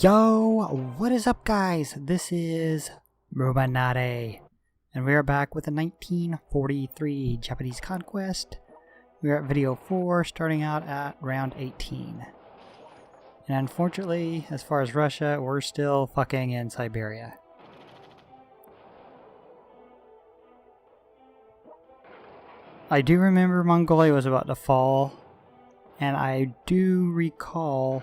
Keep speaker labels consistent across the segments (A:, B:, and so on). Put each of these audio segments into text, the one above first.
A: Yo, what is up guys? This is Bruchminati, and we are back with the 1943 Japanese Conquest. We are at video 4, starting out at round 18. And unfortunately, as far as Russia, we're still fucking in Siberia. I do remember Mongolia was about to fall, and I do recall...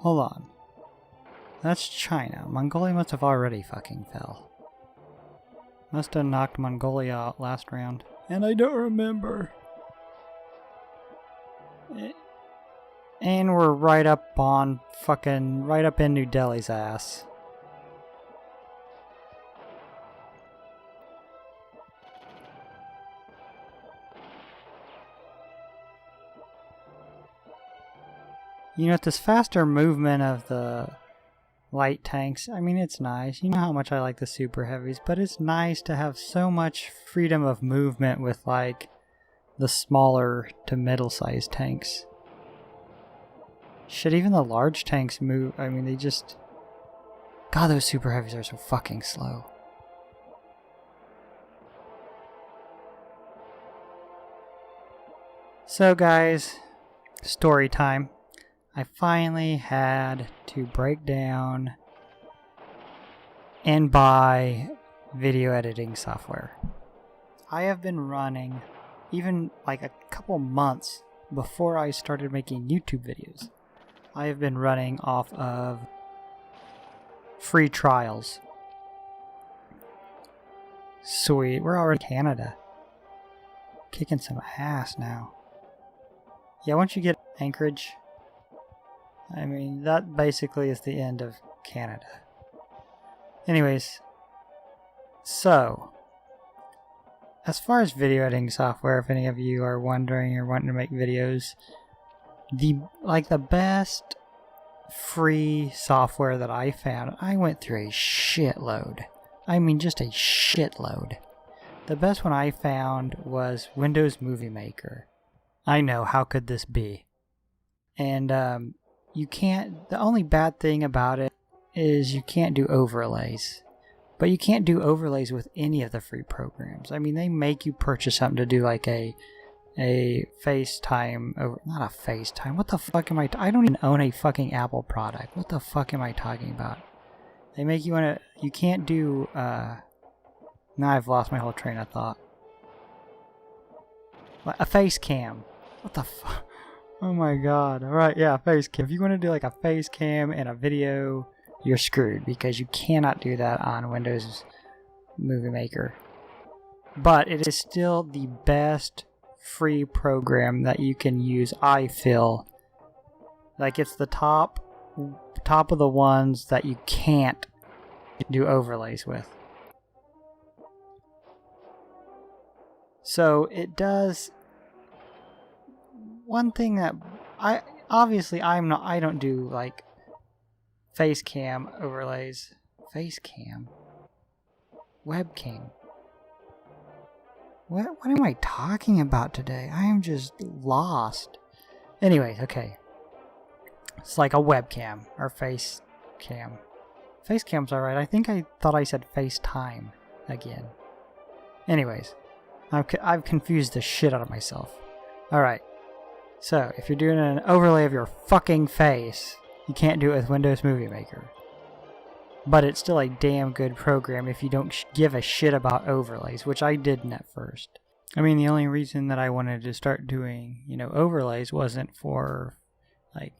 A: Hold on. That's China. Mongolia must have already fucking fell. Must have knocked Mongolia out last round. And I don't remember. And we're right up on fucking... right up in New Delhi's ass. You know, with this faster movement of the light tanks, I mean, it's nice. You know how much I like the super heavies, but it's nice to have so much freedom of movement with, like, the smaller to middle-sized tanks. Shit, even the large tanks move. I mean, they just... God, those super heavies are so fucking slow. So, guys, story time. I finally had to break down and buy video editing software. I have been running, even like a couple months before I started making YouTube videos, I have been running off of free trials. Sweet, we're already in Canada. Kicking some ass now. Yeah, once you get Anchorage, I mean, that basically is the end of Canada. Anyways, so, as far as video editing software, if any of you are wondering or wanting to make videos, the best free software that I found, I went through a shitload. I mean, just a shitload. The best one I found was Windows Movie Maker. I know, how could this be? And, you can't, the only bad thing about it is you can't do overlays. But you can't do overlays with any of the free programs. I mean, they make you purchase something to do like a FaceTime, not a FaceTime, what the fuck am I, I don't even own a fucking Apple product. What the fuck am I talking about? They make you want to, you can't do, now I've lost my whole train of thought. A face cam. What the fuck? Oh my god. Alright, yeah, face cam. If you want to do like a face cam and a video, you're screwed because you cannot do that on Windows Movie Maker. But it is still the best free program that you can use, I feel. Like, it's the top of the ones that you can't do overlays with. So it does... One thing that I don't do like face cam overlays. Face cam? Webcam. What am I talking about today? I am just lost. Anyways, okay. It's like a webcam or face cam. Face cam's alright. I think I thought I said FaceTime again. Anyways, I've confused the shit out of myself. Alright. So, if you're doing an overlay of your fucking face, you can't do it with Windows Movie Maker. But it's still a damn good program if you don't give a shit about overlays, which I didn't at first. I mean, the only reason that I wanted to start doing, overlays wasn't for, like,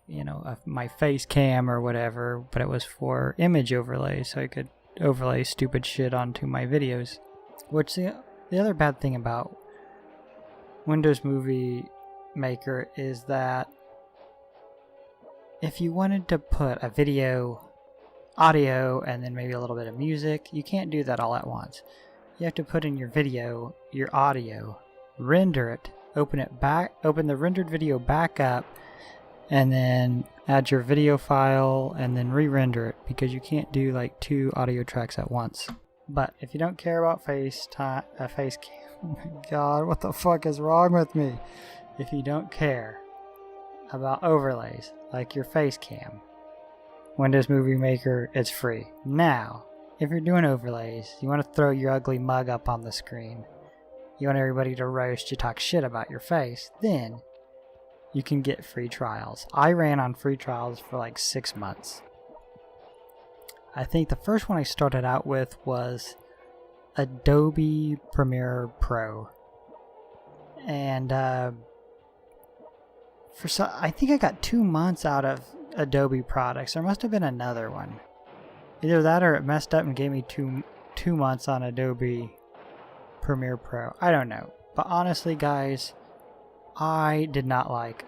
A: my face cam or whatever, but it was for image overlays, so I could overlay stupid shit onto my videos. Which, the other bad thing about Windows Movie Maker is that if you wanted to put a video, audio, and then maybe a little bit of music, you can't do that all at once. You have to put in your video, your audio, render it, open the rendered video back up, and then add your video file and then re-render it, because you can't do like 2 audio tracks at once. But if you don't care about face cam, oh my god, what the fuck is wrong with me? If you don't care about overlays, like your face cam. Windows Movie Maker, it's free. Now, if you're doing overlays, you want to throw your ugly mug up on the screen, you want everybody to roast you, talk shit about your face, then you can get free trials. I ran on free trials for like 6 months. I think the first one I started out with was Adobe Premiere Pro. And I think I got 2 months out of Adobe products. There must have been another one. Either that or it messed up and gave me two months on Adobe Premiere Pro. I don't know. But honestly, guys, I did not like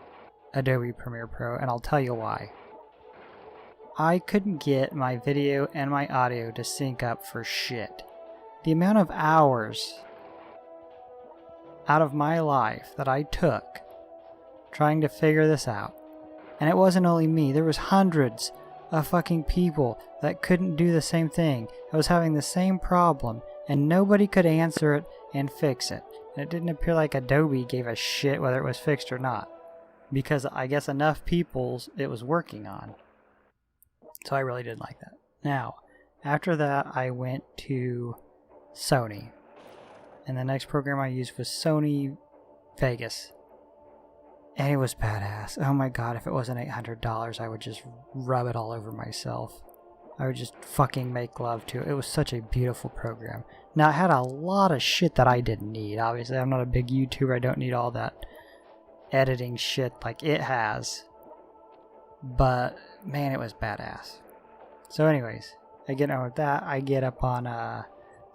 A: Adobe Premiere Pro, and I'll tell you why. I couldn't get my video and my audio to sync up for shit. The amount of hours out of my life that I took trying to figure this out. And it wasn't only me, there was hundreds of fucking people that couldn't do the same thing. I was having the same problem, and nobody could answer it and fix it. And it didn't appear like Adobe gave a shit whether it was fixed or not, because I guess enough people it was working on. So I really didn't like that. Now, after that, I went to Sony. And the next program I used was Sony Vegas. And it was badass. Oh my god, if it wasn't $800, I would just rub it all over myself. I would just fucking make love to it. It was such a beautiful program. Now, it had a lot of shit that I didn't need. Obviously, I'm not a big YouTuber. I don't need all that editing shit like it has. But, man, it was badass. So anyways, I get on with that. I get up on the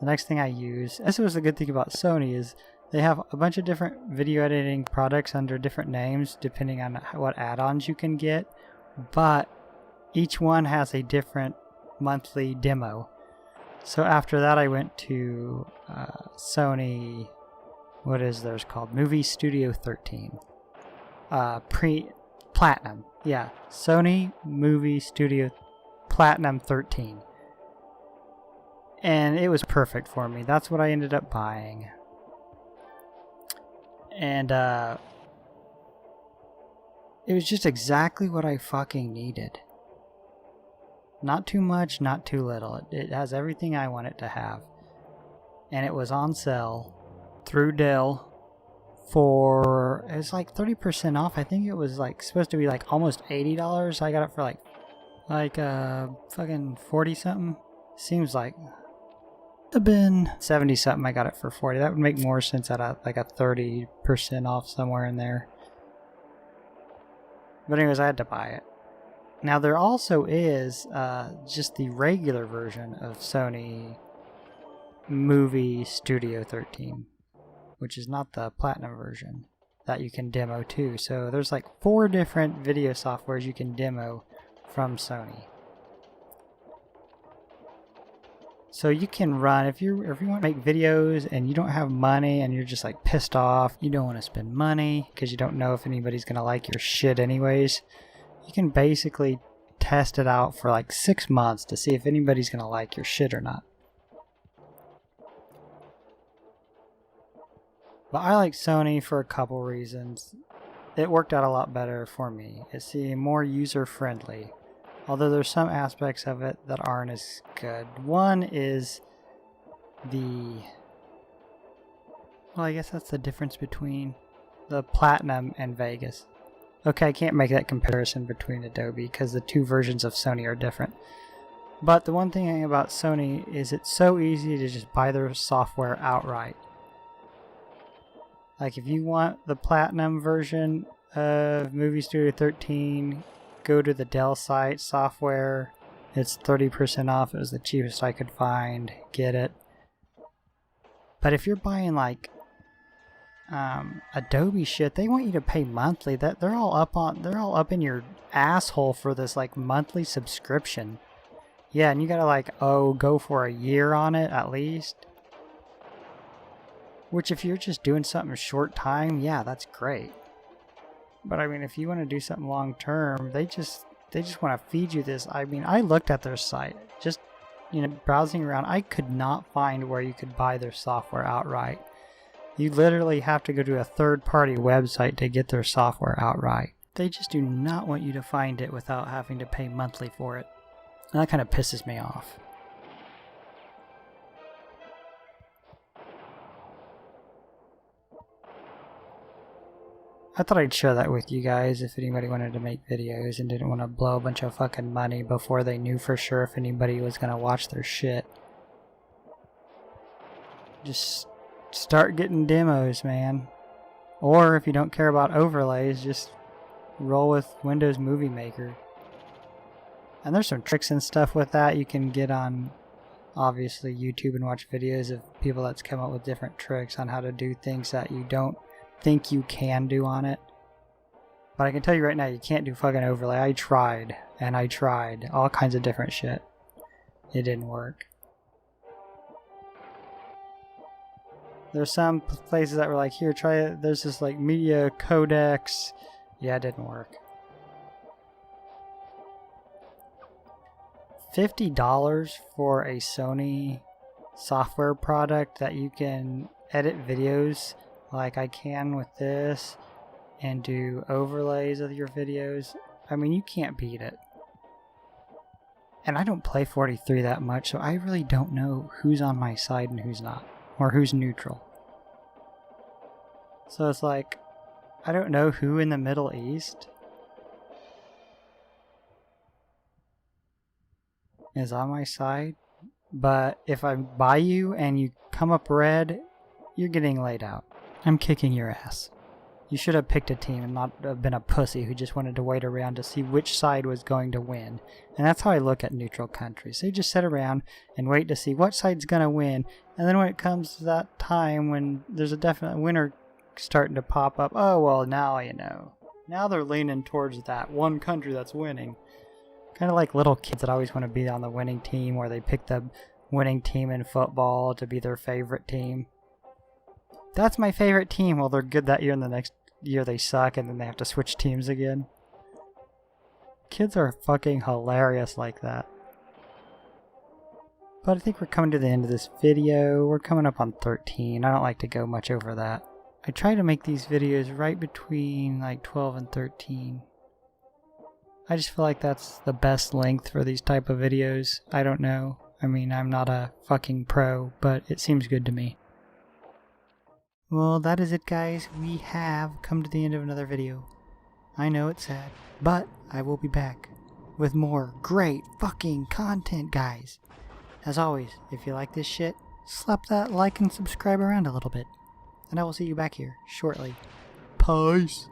A: next thing I use. This was the good thing about Sony is they have a bunch of different video editing products under different names depending on what add-ons you can get. But each one has a different monthly demo. So after that I went to Sony, what is theirs called? Movie Studio 13. Platinum. Yeah, Sony Movie Studio Platinum 13. And it was perfect for me. That's what I ended up buying. And it was just exactly what I fucking needed. Not too much, not too little. It has everything I want it to have. And it was on sale through Dell for, it was like 30% off. I think it was like supposed to be like almost $80. I got it for like fucking 40 something. Seems like have been 70 something. I got it for 40. That would make more sense at like a 30% off somewhere in there. But anyways, I had to buy it. Now there also is just the regular version of Sony Movie Studio 13, which is not the Platinum version that you can demo too. So there's like 4 different video softwares you can demo from Sony. So you can run, if you want to make videos and you don't have money and you're just like pissed off, you don't want to spend money because you don't know if anybody's going to like your shit anyways, you can basically test it out for like 6 months to see if anybody's going to like your shit or not. But I like Sony for a couple reasons. It worked out a lot better for me. It's more user-friendly. Although there's some aspects of it that aren't as good. One is well, I guess that's the difference between the Platinum and Vegas. Okay, I can't make that comparison between Adobe because the 2 versions of Sony are different. But the one thing about Sony is it's so easy to just buy their software outright. Like if you want the Platinum version of Movie Studio 13, go to the Dell site, software, it's 30% off. It was the cheapest I could find. Get it. But if you're buying like Adobe shit, they want you to pay monthly. That they're all up in your asshole for this like monthly subscription. Yeah, and you gotta like go for a year on it at least. Which if you're just doing something short time, yeah, that's great. But I mean, if you want to do something long term, they just want to feed you this. I mean, I looked at their site, just browsing around. I could not find where you could buy their software outright. You literally have to go to a third-party website to get their software outright. They just do not want you to find it without having to pay monthly for it. And that kind of pisses me off. I thought I'd share that with you guys if anybody wanted to make videos and didn't want to blow a bunch of fucking money before they knew for sure if anybody was going to watch their shit. Just start getting demos, man. Or if you don't care about overlays, just roll with Windows Movie Maker. And there's some tricks and stuff with that you can get on, obviously, YouTube and watch videos of people that's come up with different tricks on how to do things that you don't think you can do on it. But I can tell you right now, you can't do fucking overlay. I tried, and I tried all kinds of different shit. It didn't work. There's some places that were like, here, try it. There's this like media codecs. Yeah, it didn't work. $50 for a Sony software product that you can edit videos like I can with this and do overlays of your videos. I mean, you can't beat it. And I don't play 43 that much, so I really don't know who's on my side and who's not, or who's neutral. So it's like, I don't know who in the Middle East is on my side, but if I buy you and you come up red, you're getting laid out. I'm kicking your ass. You should have picked a team and not have been a pussy who just wanted to wait around to see which side was going to win. And that's how I look at neutral countries. They just sit around and wait to see what side's going to win. And then when it comes to that time when there's a definite winner starting to pop up, oh, well, now you know. Now they're leaning towards that one country that's winning. Kind of like little kids that always want to be on the winning team, where they pick the winning team in football to be their favorite team. That's my favorite team. Well, they're good that year, and the next year they suck, and then they have to switch teams again. Kids are fucking hilarious like that. But I think we're coming to the end of this video. We're coming up on 13. I don't like to go much over that. I try to make these videos right between like 12 and 13. I just feel like that's the best length for these type of videos. I don't know. I mean, I'm not a fucking pro, but it seems good to me. Well, that is it, guys. We have come to the end of another video. I know it's sad, but I will be back with more great fucking content, guys. As always, if you like this shit, slap that like and subscribe around a little bit. And I will see you back here shortly. Peace.